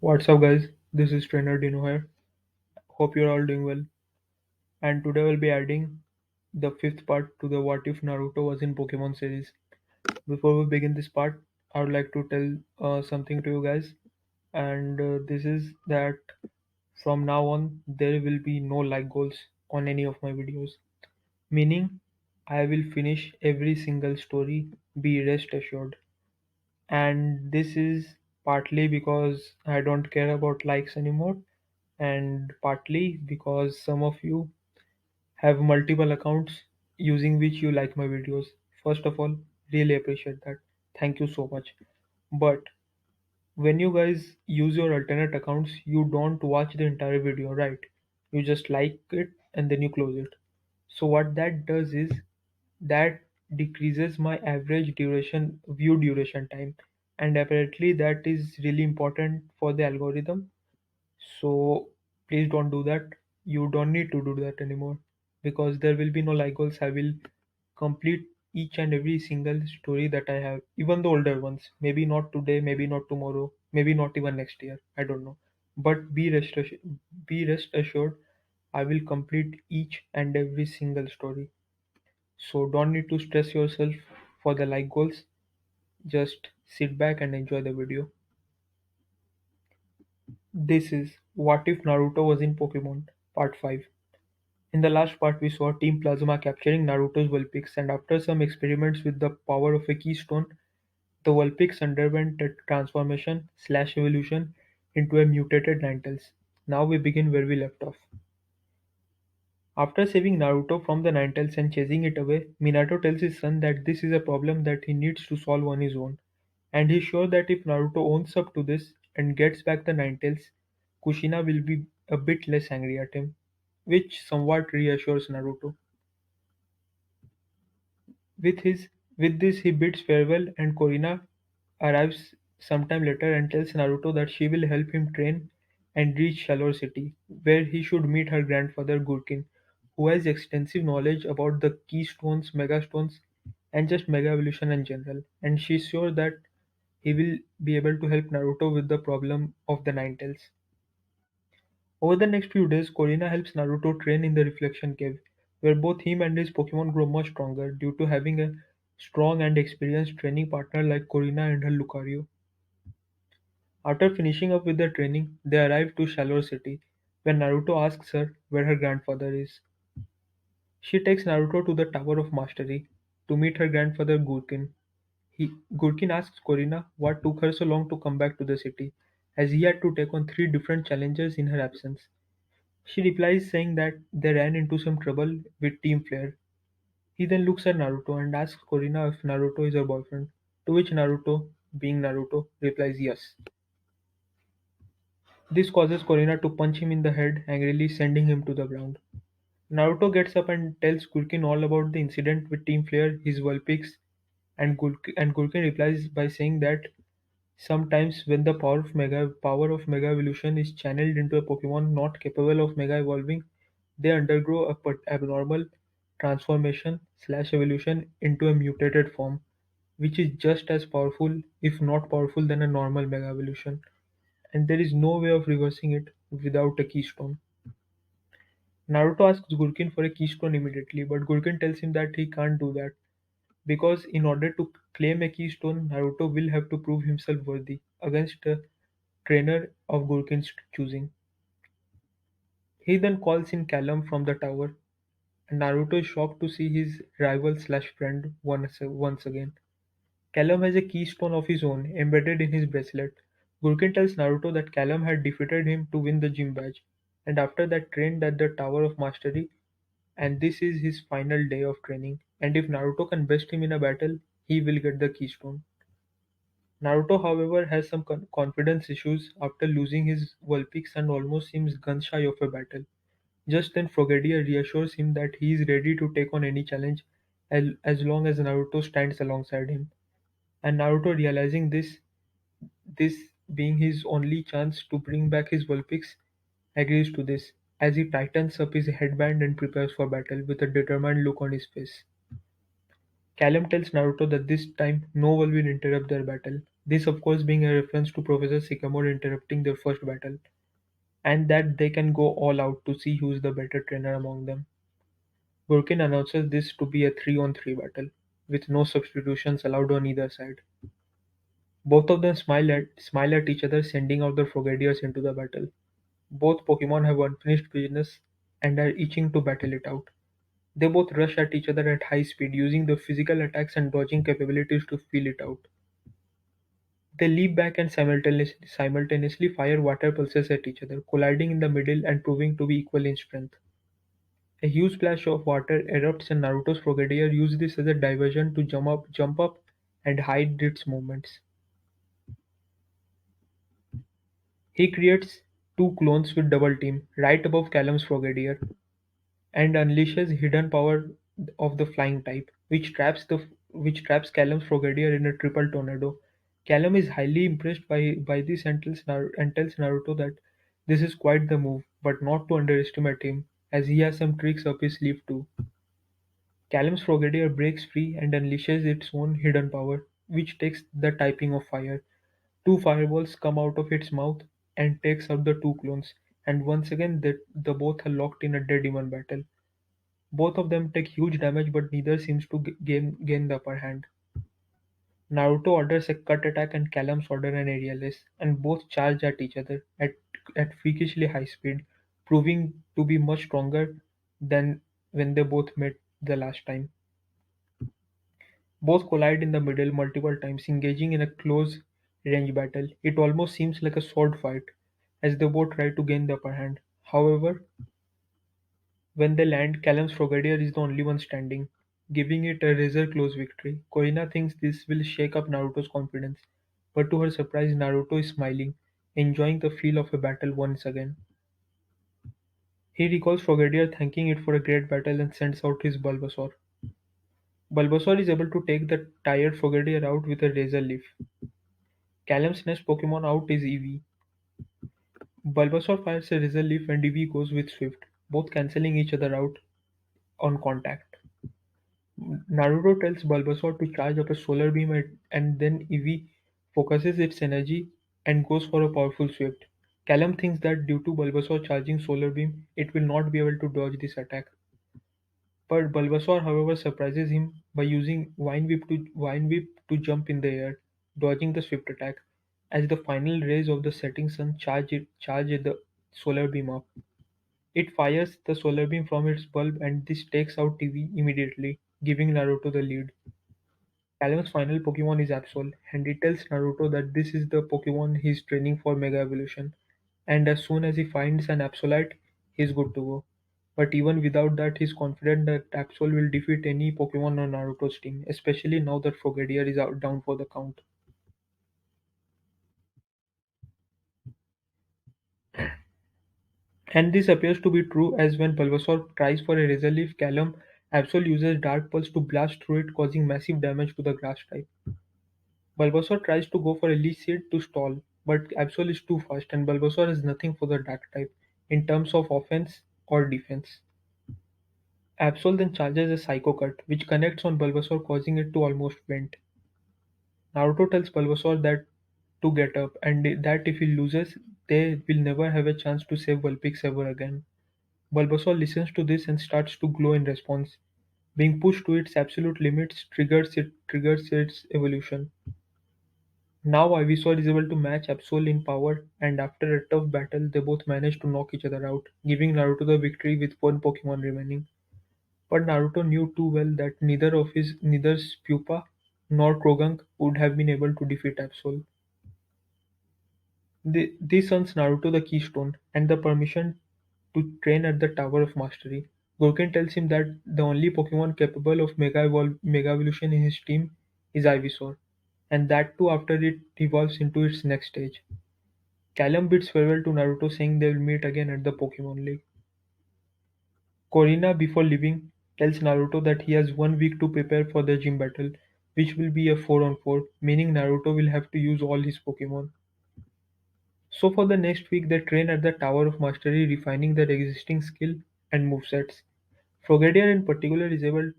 What's up, guys? This is Trainer Dino here. Hope you're all doing well. And today we'll be adding the fifth part to the What If Naruto Was in Pokemon series. Before we begin this part, I would like to tell something to you guys. And this is that from now on, there will be no like goals on any of my videos. Meaning, I will finish every single story, be rest assured. And this is partly because I don't care about likes anymore, and partly because some of you have multiple accounts using which you like my videos. First of all, really appreciate that. Thank you so much. But when you guys use your alternate accounts, you don't watch the entire video, right? You just like it and then you close it. So what that does is that decreases my average duration view duration time, and apparently that is really important for the algorithm. So please don't do that. You don't need to do that anymore because there will be no like goals. I will complete each and every single story that I have, even the older ones. Maybe not today, maybe not tomorrow, maybe not even next year. I don't know. But be rest assured, I will complete each and every single story. So don't need to stress yourself for the like goals. Just sit back and enjoy the video. This is What If Naruto Was in Pokemon, Part 5. In the last part, we saw Team Plasma capturing Naruto's Vulpix, and after some experiments with the power of a keystone, the Vulpix underwent a transformation/evolution into a mutated Ninetales. Now we begin where we left off. After saving Naruto from the Ninetales and chasing it away, Minato tells his son that this is a problem that he needs to solve on his own, and he's sure that if Naruto owns up to this and gets back the Ninetales, Kushina will be a bit less angry at him, which somewhat reassures Naruto. With his with this he bids farewell and Korrina arrives sometime later and tells Naruto that she will help him train and reach Shallow City, where he should meet her grandfather Gurkin, who has extensive knowledge about the keystones, megastones, and just mega evolution in general. And she's sure that he will be able to help Naruto with the problem of the Ninetales. Over the next few days, Korrina helps Naruto train in the Reflection Cave, where both him and his Pokemon grow much stronger due to having a strong and experienced training partner like Korrina and her Lucario. After finishing up with their training, they arrive to Shallow City, where Naruto asks her where her grandfather is. She takes Naruto to the Tower of Mastery to meet her grandfather Gurkin. Gurkin asks Korrina what took her so long to come back to the city, as he had to take on three different challenges in her absence. She replies saying that they ran into some trouble with Team Flare. He then looks at Naruto and asks Korrina if Naruto is her boyfriend, to which Naruto, being Naruto, replies yes. This causes Korrina to punch him in the head, angrily sending him to the ground. Naruto gets up and tells Gurkin all about the incident with Team Flare, his Vulpix, and Gurkin replies by saying that sometimes when the power of Mega Evolution is channeled into a Pokemon not capable of Mega Evolving, they undergo a abnormal transformation/evolution into a mutated form, which is just as powerful, if not powerful, than a normal Mega Evolution, and there is no way of reversing it without a keystone. Naruto asks Gurkin for a keystone immediately, but Gurkin tells him that he can't do that because in order to claim a keystone, Naruto will have to prove himself worthy against a trainer of Gurkin's choosing. He then calls in Callum from the tower, and Naruto is shocked to see his rival/friend once again. Callum has a keystone of his own embedded in his bracelet. Gurkin tells Naruto that Callum had defeated him to win the gym badge, and after that trained at the Tower of Mastery, and this is his final day of training, and if Naruto can best him in a battle, he will get the keystone. Naruto, however, has some confidence issues after losing his Vulpix and almost seems gun-shy of a battle. Just then Frogadier reassures him that he is ready to take on any challenge as long as Naruto stands alongside him. And Naruto, realizing this being his only chance to bring back his Vulpix, agrees to this, as he tightens up his headband and prepares for battle with a determined look on his face. Callum tells Naruto that this time no one will interrupt their battle, This, of course, being a reference to Professor Sycamore interrupting their first battle, and that they can go all out to see who's the better trainer among them. Gurkin announces this to be a 3-on-3 battle, with no substitutions allowed on either side. Both of them smile at each other, sending out their Frogadiers into the battle. Both Pokemon have unfinished business and are itching to battle it out. They both rush at each other at high speed, using their physical attacks and dodging capabilities to feel it out. They leap back and simultaneously fire water pulses at each other, colliding in the middle and proving to be equal in strength. A huge splash of water erupts and Naruto's Frogadier uses this as a diversion to jump up, and hide its movements. He creates two clones with double team right above Callum's Frogadier and unleashes hidden power of the flying type, which traps Callum's Frogadier in a triple tornado. Callum is highly impressed by this and tells Naruto that this is quite the move, but not to underestimate him, as he has some tricks up his sleeve too. Callum's Frogadier breaks free and unleashes its own hidden power, which takes the typing of fire. Two fireballs come out of its mouth and takes out the two clones, and once again the both are locked in a dead demon battle. Both of them take huge damage, but neither seems to gain the upper hand. Naruto orders a cut attack and Callum's order an aerial ace, and both charge at each other at freakishly high speed, proving to be much stronger than when they both met the last time. Both collide in the middle multiple times, engaging in a close range battle. It almost seems like a sword fight, as they both try to gain the upper hand. However, when they land, Callum's Frogadier is the only one standing, giving it a razor-close victory. Korrina thinks this will shake up Naruto's confidence, but to her surprise, Naruto is smiling, enjoying the feel of a battle once again. He recalls Frogadier thanking it for a great battle and sends out his Bulbasaur. Bulbasaur is able to take the tired Frogadier out with a Razor Leaf. Callum's next Pokemon out is Eevee. Bulbasaur fires a Razor Leaf and Eevee goes with Swift, both cancelling each other out on contact. Naruto tells Bulbasaur to charge up a solar beam and then Eevee focuses its energy and goes for a powerful swift. Callum thinks that due to Bulbasaur charging solar beam, it will not be able to dodge this attack. But Bulbasaur, however, surprises him by using Vine Whip to jump in the air, dodging the swift attack. As the final rays of the setting sun charge the solar beam up, it fires the solar beam from its bulb and this takes out TV immediately, giving Naruto the lead. Callum's final Pokemon is Absol, and he tells Naruto that this is the Pokemon he's training for Mega Evolution, and as soon as he finds an Absolite, he's good to go. But even without that, he's confident that Absol will defeat any Pokemon on Naruto's team, especially now that Frogadier is out down for the count. And this appears to be true as when Bulbasaur tries for a Razor Leaf, Callum Absol uses Dark Pulse to blast through it, causing massive damage to the grass type. Bulbasaur tries to go for a Leech Seed to stall, but Absol is too fast and Bulbasaur has nothing for the Dark type in terms of offense or defense. Absol then charges a Psycho Cut, which connects on Bulbasaur causing it to almost faint. Naruto tells Bulbasaur that to get up and that if he loses, they will never have a chance to save Vulpix ever again. Bulbasaur listens to this and starts to glow in response. Being pushed to its absolute limits triggers its evolution. Now Ivysaur is able to match Absol in power, and after a tough battle, they both manage to knock each other out, giving Naruto the victory with one Pokemon remaining. But Naruto knew too well that neither Pupa nor Krogunk would have been able to defeat Absol. This earns Naruto the keystone and the permission to train at the Tower of Mastery. Gurken tells him that the only Pokemon capable of Mega Evolution in his team is Ivysaur, and that too after it evolves into its next stage. Callum bids farewell to Naruto, saying they will meet again at the Pokemon League. Korrina, before leaving, tells Naruto that he has 1 week to prepare for the gym battle, which will be a 4-on-4, meaning Naruto will have to use all his Pokemon. So for the next week, they train at the Tower of Mastery, refining their existing skill and movesets. Frogadier in particular is able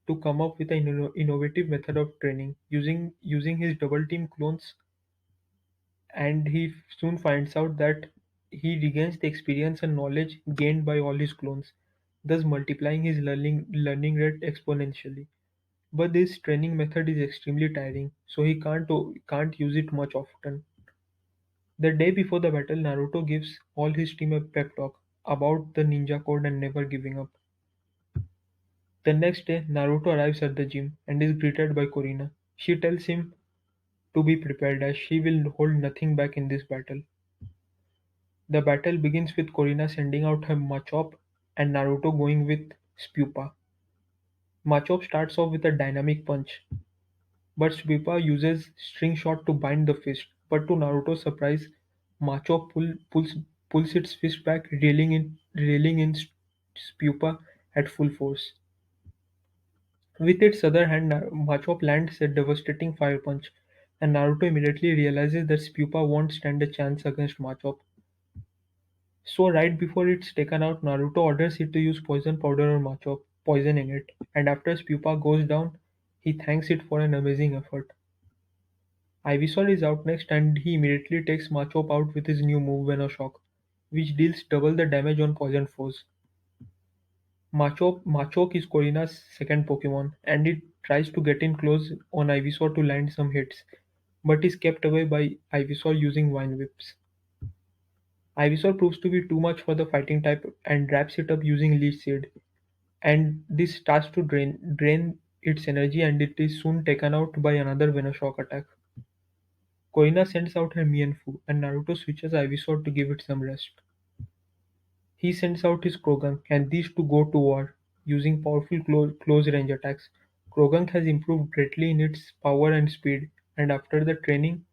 to come up with an innovative method of training, using his double team clones and he soon finds out that he regains the experience and knowledge gained by all his clones, thus multiplying his learning rate exponentially. But this training method is extremely tiring, so he can't use it much often. The day before the battle, Naruto gives all his team a pep talk about the ninja code and never giving up. The next day, Naruto arrives at the gym and is greeted by Korrina. She tells him to be prepared as she will hold nothing back in this battle. The battle begins with Korrina sending out her Machop and Naruto going with Spupa. Machop starts off with a dynamic punch, but Spupa uses string shot to bind the fist. But to Naruto's surprise, Machop pulls its fist back, reeling in Spupa at full force. With its other hand, Machop lands a devastating fire punch, and Naruto immediately realizes that Spupa won't stand a chance against Machop. So right before it's taken out, Naruto orders it to use poison powder on Machop, poisoning it, and after Spupa goes down, he thanks it for an amazing effort. Ivysaur is out next and he immediately takes Machop out with his new move Venoshock, which deals double the damage on poison foes. Machop is Korrina's second Pokemon, and it tries to get in close on Ivysaur to land some hits, but is kept away by Ivysaur using Vine Whips. Ivysaur proves to be too much for the fighting type and wraps it up using Leech Seed, and this starts to drain its energy and it is soon taken out by another Venoshock attack. Korrina sends out her Mienfoo, and Naruto switches Ivysaur to give it some rest. He sends out his Krogan, and these two go to war, using powerful close range attacks. Krogan has improved greatly in its power and speed, and after the training,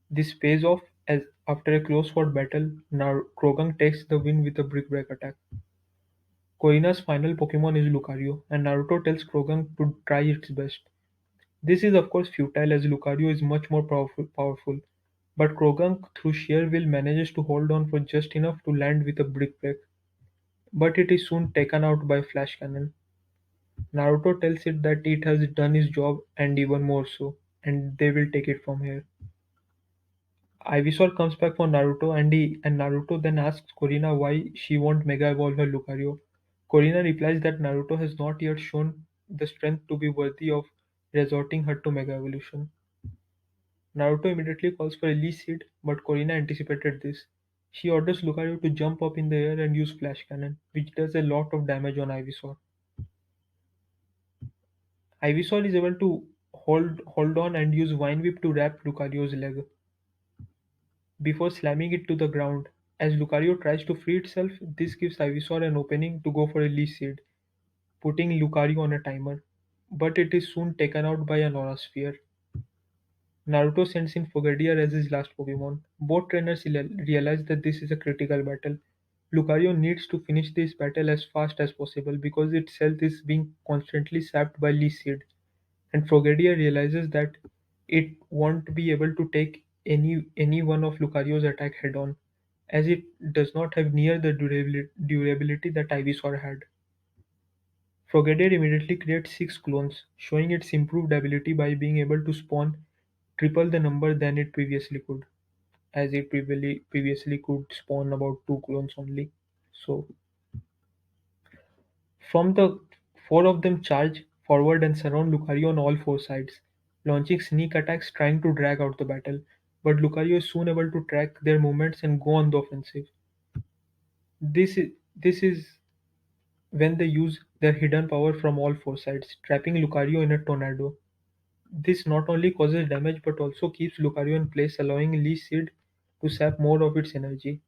this pays off as after a close fought battle, now Krogan takes the win with a Brick Break attack. Korrina's final Pokemon is Lucario, and Naruto tells Krogan to try its best. This is of course futile as Lucario is much more powerful, but Krogan through sheer will manages to hold on for just enough to land with a Brick Break, but it is soon taken out by Flash Cannon. Naruto tells it that it has done its job and even more so, and they will take it from here. Ivysaur comes back for Naruto and Naruto then asks Korrina why she won't Mega Evolve her Lucario. Korrina replies that Naruto has not yet shown the strength to be worthy of resorting her to Mega Evolution. Naruto immediately calls for a Leech Seed, but Korrina anticipated this. She orders Lucario to jump up in the air and use Flash Cannon, which does a lot of damage on Ivysaur. Ivysaur is able to hold on and use Vine Whip to wrap Lucario's leg before slamming it to the ground. As Lucario tries to free itself, this gives Ivysaur an opening to go for a Leech Seed, putting Lucario on a timer, but it is soon taken out by an Aura Sphere. Naruto sends in Frogadier as his last Pokemon. Both trainers realize that this is a critical battle. Lucario needs to finish this battle as fast as possible because its health is being constantly sapped by Leech Seed, and Frogadier realizes that it won't be able to take any one of Lucario's attack head on, as it does not have near the durability that Ivysaur had. Frogadier immediately creates 6 clones, showing its improved ability by being able to spawn triple the number than it previously could, as it previously could spawn about 2 clones only. So from the four of them charge forward and surround Lucario on all four sides, launching sneak attacks trying to drag out the battle, but Lucario is soon able to track their movements and go on the offensive. This is when they use their hidden power from all four sides, trapping Lucario in a tornado. This not only causes damage but also keeps Lucario in place, allowing Leech Seed to sap more of its energy.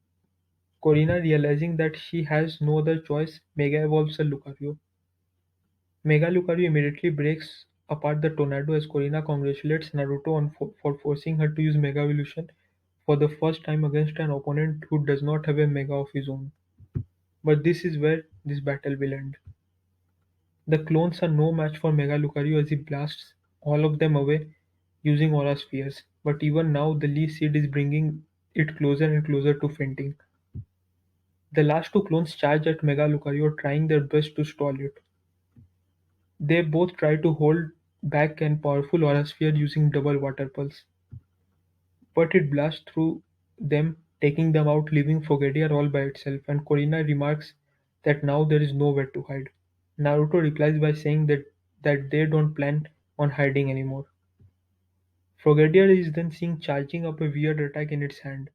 Korrina, realizing that she has no other choice, Mega evolves a Lucario. Mega Lucario immediately breaks apart the tornado as Korrina congratulates Naruto for forcing her to use Mega Evolution for the first time against an opponent who does not have a Mega of his own. But this is where this battle will end. The clones are no match for Mega Lucario as he blasts all of them away using Aura Spheres, but even now the Leech Seed is bringing it closer and closer to fainting. The last two clones charge at Mega Lucario, trying their best to stall it. They both try to hold back an powerful Aura Sphere using double Water Pulse. but it blasts through them, taking them out, leaving Frogadier all by itself, and Korrina remarks that now there is nowhere to hide. Naruto replies by saying that they don't plan on hiding anymore. Frogadier is then seen charging up a weird attack in its hand.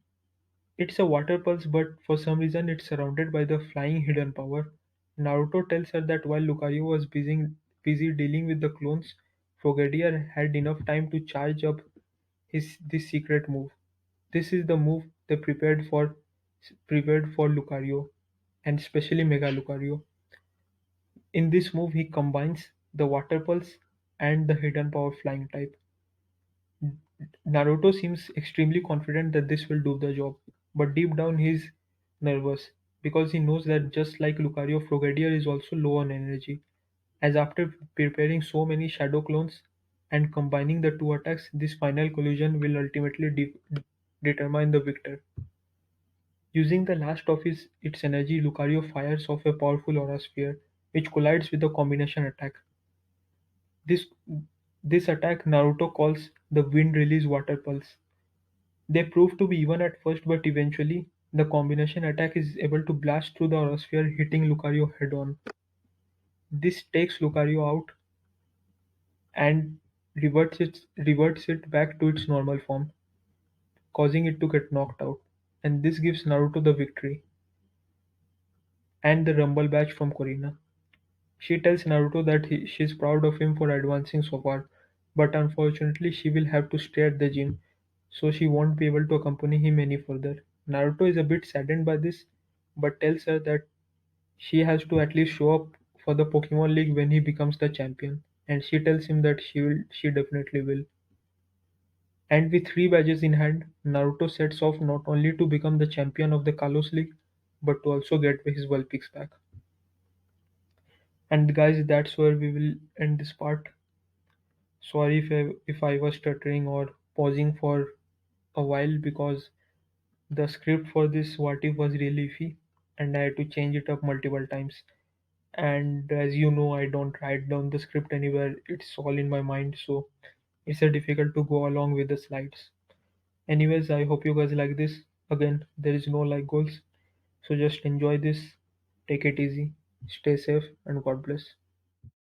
It's a water pulse, but for some reason it's surrounded by the flying hidden power. Naruto tells her that while Lucario was busy dealing with the clones, Frogadier had enough time to charge up this secret move. This is the move they prepared for Lucario, and especially Mega Lucario. In this move, he combines the Water Pulse and the Hidden Power Flying type. Naruto seems extremely confident that this will do the job, but deep down he's nervous because he knows that just like Lucario, Frogadier is also low on energy. As after preparing so many shadow clones and combining the two attacks, this final collision will ultimately determine the victor. Using the last of its energy, Lucario fires off a powerful aura sphere, which collides with the combination attack. This this attack Naruto calls the Wind Release Water Pulse. They prove to be even at first, but eventually the combination attack is able to blast through the aura sphere, hitting Lucario head on. This takes Lucario out and reverts it back to its normal form, causing it to get knocked out. And this gives Naruto the victory and the Rumble badge from Korrina. She tells Naruto that she's proud of him for advancing so far, but unfortunately she will have to stay at the gym, so she won't be able to accompany him any further. Naruto is a bit saddened by this, but tells her that she has to at least show up for the Pokemon League when he becomes the champion, and she tells him that she definitely will. And with three badges in hand, Naruto sets off not only to become the champion of the Kalos League, but to also get his Vulpix back. And guys, that's where we will end this part. Sorry if I was stuttering or pausing for a while because the script for this what if was really iffy and I had to change it up multiple times. And as you know, I don't write down the script anywhere, it's all in my mind, so it's a difficult to go along with the slides. Anyways, I hope you guys like this. Again, there is no like goals, so just enjoy this, take it easy, stay safe, and God bless.